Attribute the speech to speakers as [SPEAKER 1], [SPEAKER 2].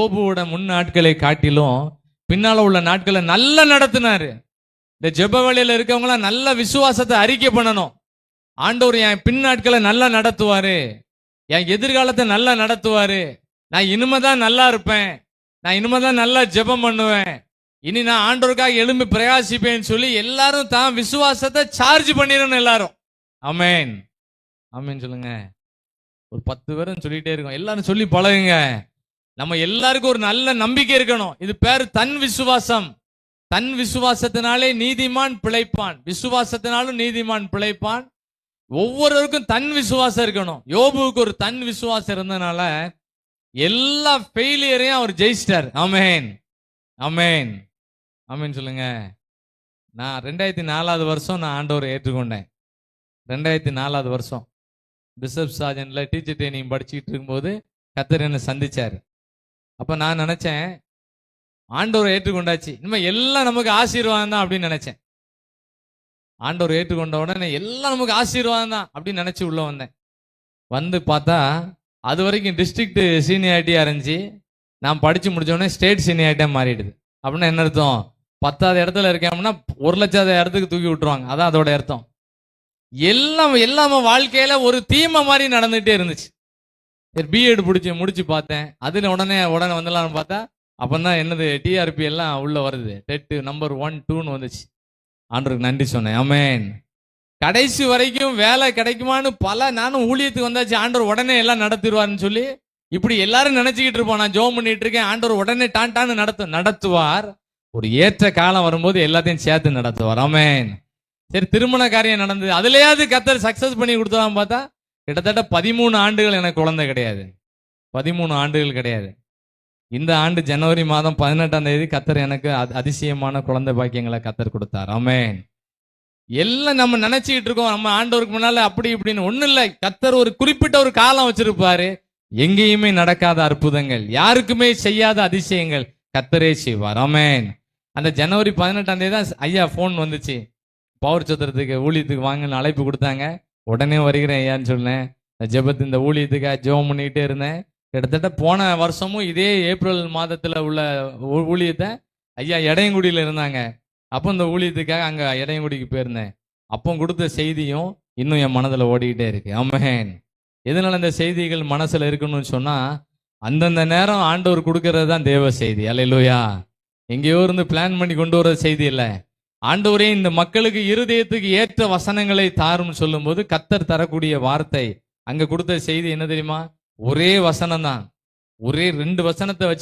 [SPEAKER 1] யோபுவோட முன் நாட்களை காட்டிலும் பின்னால உள்ள நாட்களை நல்லா நடத்தினாரு. இந்த ஜெப வேளையில இருக்கவங்களாம் நல்ல விசுவாசத்தை அறிக்கை பண்ணணும். ஆண்டவர் என் பின் நாட்களை நல்லா நடத்துவாரு, என் எதிர்காலத்தை நல்லா நடத்துவாரு, நான் இனிமேதான் நல்லா இருப்பேன், நான் இனிமேதான் நல்லா ஜெபம் பண்ணுவேன், இனி நான் ஆண்டவருக்காக எழும்பி பிரயாசிப்பேன்னு சொல்லி எல்லாரும் தான் விசுவாசத்தை சார்ஜ் பண்ணிடணும் எல்லாரும். ஆமென் ஆமென் சொல்லுங்க. ஒரு 10 பேரும் சொல்லிட்டே இருக்கோம். எல்லாரும் சொல்லி பழகுங்க. நம்ம எல்லாருக்கும் ஒரு நல்ல நம்பிக்கை இருக்கணும். இது பேர் தன் விசுவாசம். தன் விசுவாசத்தினாலே நீதிமான் பிழைப்பான், விசுவாசத்தினாலும் நீதிமான் பிழைப்பான். ஒவ்வொருவருக்கும் தன் விசுவாசம் இருக்கணும். யோபுவுக்கு ஒரு தன் விசுவாசம் இருந்தனால எல்லா ஃபெயிலியரையும் அவர் ஜெயிச்சிட்டார். ஆமென் ஆமென் ஆமென் சொல்லுங்க. நான் 2004வது வருஷம் நான் ஆண்டவரை ஏற்றுக்கொண்டேன். 2004வது வருஷம் பிஷப் சார்ஜன்ல டீச்சர் ட்ரைனிங் படிச்சுக்கிட்டு இருக்கும்போது கர்த்தர் என்னை சந்திச்சார். அப்ப நான் நினைச்சேன் ஆண்டவரை ஏற்றுக்கொண்டாச்சு, இனிமே எல்லாம் நமக்கு ஆசீர்வாதம் தான் அப்படின்னு நினைச்சேன். ஆண்டவர் ஏற்றுக்கொண்ட உடனே எல்லாம் நமக்கு ஆசீர்வாதம் தான் அப்படின்னு நினைச்சு உள்ள வந்தேன். வந்து பார்த்தா அது வரைக்கும் டிஸ்ட்ரிக்ட் சீனியாரிட்டியா இருந்துச்சு. நான் படிச்சு முடிச்ச உடனே ஸ்டேட் சீனியாரிட்டியா மாறிடுது. அப்படின்னா என்ன அர்த்தம்? 10வது இடத்துல இருக்கேன்னா 1,00,000 இடத்துக்கு தூக்கி விட்டுருவாங்க. அதான் அதோட அர்த்தம். எல்லாம் வாழ்க்கையில ஒரு தீமை மாதிரி நடந்துகிட்டே இருந்துச்சு. சரி, பிஎட் முடிச்சு பார்த்தேன். அதுல உடனே வந்துடலாம்னு பார்த்தா அப்பதான் என்னது டிஆர்பி எல்லாம் உள்ள வருது. டெட் நம்பர் 1, 2ன்னு வந்துச்சு. ஆண்டவருக்கு நன்றி சொன்னேன். ஆமென். கடைசி வரைக்கும் வேலை கிடைக்குமான்னு நானும் ஊழியத்துக்கு வந்தாச்சு. ஆண்டவர் உடனே எல்லாம் நடத்திடுவார்னு சொல்லி இப்படி எல்லாரும் நினைச்சுக்கிட்டு இருப்போம். நான் ஜெபம் பண்ணிட்டு இருக்கேன், ஆண்டவர் உடனே டான்னு நடத்துவார். ஒரு ஏற்ற காலம் வரும்போது எல்லாத்தையும் சேர்த்து நடத்துவார். ஆமென். சரி, திருமண காரியம் நடந்தது. அதுலயாவது கர்த்தர் சக்சஸ் பண்ணி கொடுத்தலாம் பார்த்தா கிட்டத்தட்ட 13 ஆண்டுகள் எனக்கு குழந்தை கிடையாது. 13 ஆண்டுகள் கிடையாது. இந்த ஆண்டு ஜனவரி மாதம் 18ஆம் தேதி கர்த்தர் எனக்கு அதிசயமான குழந்தை பாக்கியங்களை கர்த்தர் கொடுத்தார். ஆமென். எல்லாம் நம்ம நினைச்சுக்கிட்டு இருக்கோம் நம்ம ஆண்டவருக்கு முன்னால அப்படி இப்படின்னு. ஒண்ணு இல்லை, கர்த்தர் ஒரு குறிப்பிட்ட ஒரு காலம் வச்சிருப்பாரு. எங்கேயுமே நடக்காத அற்புதங்கள், யாருக்குமே செய்யாத அதிசயங்கள் கர்த்தரே செய்வார். ஆமென். அந்த ஜனவரி 18ஆம் தேதி தான் ஐயா போன் வந்துச்சு. பவர் சத்திரத்துக்கு ஊழியத்துக்கு வாங்கன்னு அழைப்பு கொடுத்தாங்க. உடனே வருகிறேன் ஐயான்னு சொன்னேன். ஜெபத்து இந்த ஊழியத்துக்காக ஜெபம் பண்ணிக்கிட்டே இருந்தேன். கிட்டத்தட்ட போன வருஷமும் இதே ஏப்ரல் மாதத்துல உள்ள ஊழியத்தை ஐயா எடையங்குடியில இருந்தாங்க. அப்போ இந்த ஊழியத்துக்காக அங்க எடையங்குடிக்கு போயிருந்தேன். அப்போ கொடுத்த செய்தியும் இன்னும் என் மனதுல ஓடிக்கிட்டே இருக்கு. ஆமென். எதனால இந்த செய்திகள் மனசுல இருக்குன்னு சொன்னா அந்தந்த நேரம் ஆண்டவர் கொடுக்கறது தான் தேவ செய்தி. அல்லேலூயா. எங்கேயோ இருந்து பிளான் பண்ணி கொண்டு வர செய்தி இல்லை. ஆண்டவரே இந்த மக்களுக்கு இருதயத்துக்கு ஏற்ற வசனங்களை தாரும் சொல்லும் போது கர்த்தர் தரக்கூடிய வார்த்தை. அங்க கொடுத்த செய்தி என்ன தெரியுமா? ஒரே வசனம் தான். ஒரே 2 வசனத்தை வச்சு